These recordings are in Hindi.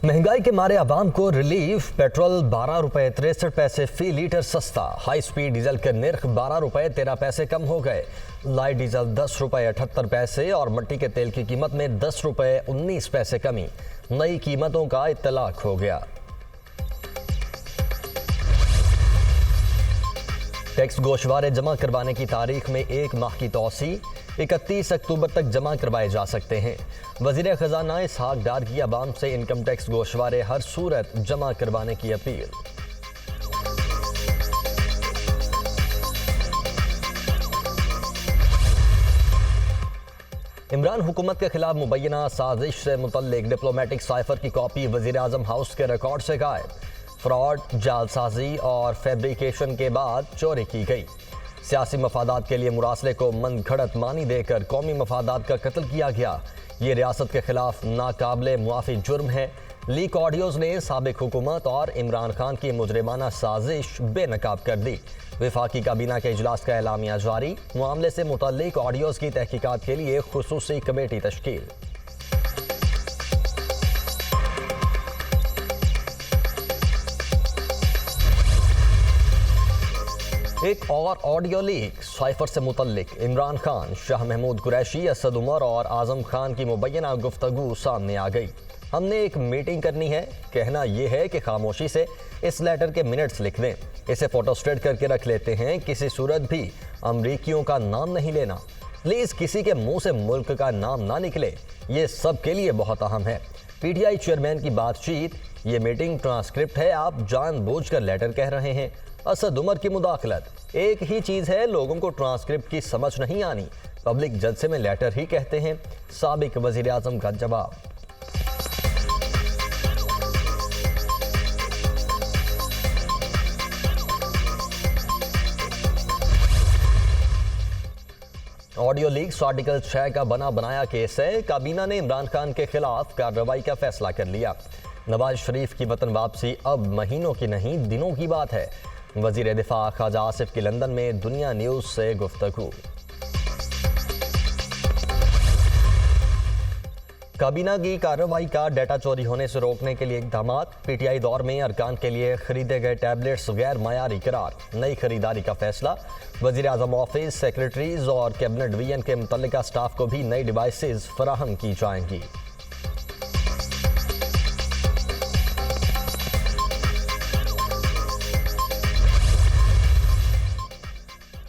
महंगाई के मारे आवाम को रिलीफ। पेट्रोल 12 रुपए 63 पैसे फी लीटर सस्ता। हाई स्पीड डीजल के निर्ख 12 रुपए 13 पैसे कम हो गए। लाइट डीजल 10 रुपए 78 पैसे और मट्टी के तेल की कीमत में 10 रुपए 19 पैसे कमी। नई कीमतों का इत्तलाक हो गया। टैक्स गोशवारे जमा करवाने की तारीख में 1 माह की तौसी। 31 अक्टूबर तक जमा करवाए जा सकते हैं। वजीर खजाना इसहाक डार की अवाम से इनकम टैक्स गोशवारे हर सूरत जमा करवाने की अपील। इमरान हुकूमत के खिलाफ मुबैना साजिश से मुतल्लिक डिप्लोमेटिक साइफर की कॉपी वजीर आजम हाउस के रिकॉर्ड से गायब। फ्रॉड, जालसाजी और फैब्रिकेशन के बाद चोरी की गई। सियासी मफादात के लिए मुरासले को मन घड़त मानी देकर कौमी मफादात का कत्ल किया गया। ये रियासत के खिलाफ नाकाबिले मुआफ़ी जुर्म है। लीक ऑडियोज़ ने साबिक हुकूमत और इमरान खान की मुजरिमाना साजिश बेनकाब कर दी। विफाकी काबीना के इजलास का एलामिया जारी। मामले से मुतल्लिक ऑडियोज़ की तहकीकात के लिए खुसूसी कमेटी तश्कील। एक और ऑडियो लीक साइफर से मुतल्लिक। इमरान खान, शाह महमूद कुरैशी, असद उमर और आजम खान की मुबैना गुफ्तगू सामने आ गई। हमने एक मीटिंग करनी है। कहना यह है कि खामोशी से इस लेटर के मिनट्स लिख दें। इसे फोटोस्टेट करके रख लेते हैं। किसी सूरत भी अमरीकियों का नाम नहीं लेना। प्लीज़ किसी के मुंह से मुल्क का नाम ना निकले। ये सब के लिए बहुत अहम है। पीटीआई चेयरमैन की बातचीत। ये मीटिंग ट्रांसक्रिप्ट है। आप जानबूझकर लेटर कह रहे हैं। असद उमर की मुदाखलत। एक ही चीज़ है, लोगों को ट्रांसक्रिप्ट की समझ नहीं आनी। पब्लिक जलसे में लेटर ही कहते हैं। साबिक वजीर आजम का जवाब। ऑडियो लीक्स आर्टिकल 6 का बना बनाया केस है। काबीना ने इमरान खान के खिलाफ कार्रवाई का फैसला कर लिया। नवाज शरीफ की वतन वापसी अब महीनों की नहीं दिनों की बात है। वजीर दिफा ख्वाजा आसिफ की लंदन में दुनिया न्यूज से गुफ्तगू। काबीना की कार्रवाई का डेटा चोरी होने से रोकने के लिए इकदाम। पीटीआई दौर में अरकान के लिए खरीदे गए टैबलेट्स गैर मयारी करार। नई खरीदारी का फैसला। वजीर आजम ऑफिस, सेक्रेटरीज और कैबिनेट डिवीजन के मुतल्लिका स्टाफ को भी नई डिवाइसेज फराहम की जाएंगी।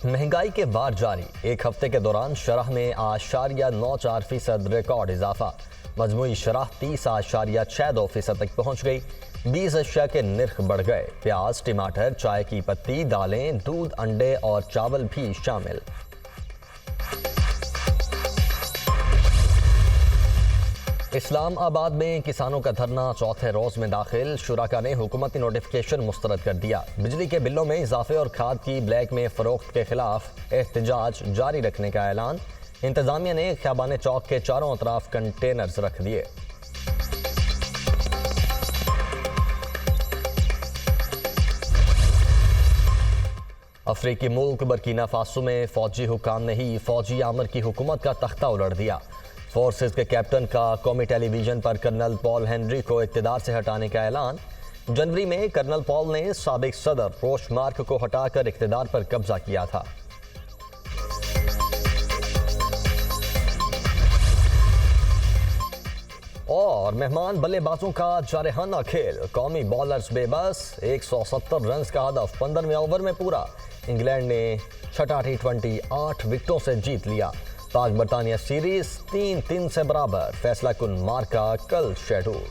महंगाई के वार जारी। एक हफ्ते के दौरान शरह में 8.94% रिकॉर्ड इजाफा। मजमूई शरह 30.62% तक पहुंच गई। 20 अशिया के निर्ख बढ़ गए। प्याज, टमाटर, चाय की पत्ती, दालें, दूध, अंडे और चावल भी शामिल। इस्लामाबाद में किसानों का धरना चौथे रोज में दाखिल। शुराका ने हुकूमती नोटिफिकेशन मुस्तरद कर दिया। बिजली के बिलों में इजाफे और खाद की ब्लैक में फरोख्त के खिलाफ एहतजाज जारी रखने का ऐलान। इंतजामिया ने ख्याबान चौक के चारों अतराफ कंटेनर्स रख दिए। अफ्रीकी मुल्क बर्किना फासो में फौजी हुकाम ने ही फौजी आमर की हुकूमत का तख्ता उलट दिया। फोर्सेस के कैप्टन का कौमी टेलीविजन पर कर्नल पॉल हेनरी को इक़्तिदार से हटाने का ऐलान। जनवरी में कर्नल पॉल ने साबिक सदर रोशमार्क को हटाकर इक़्तिदार पर कब्जा किया था। और मेहमान बल्लेबाजों का जारहाना खेल। कौमी बॉलर्स बेबस। 170 रन का हदफ 15वें ओवर में पूरा। इंग्लैंड ने छठा T20 8 विकेटों से जीत लिया। पाक बरतानिया सीरीज 3-3 से बराबर। फैसला कुन मार्का कल शेड्यूल।